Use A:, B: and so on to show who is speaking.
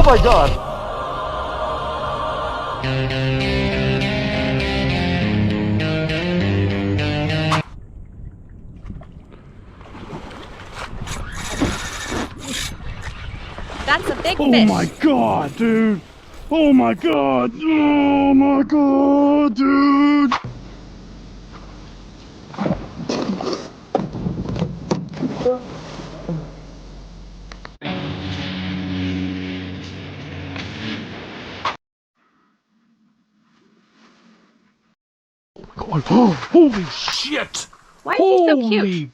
A: Oh my god!
B: That's a big
C: Oh
B: fish.
C: my god, dude! Oh my god! Oh my god, dude! Oh, holy shit!
B: Why is he so cute?
C: Holy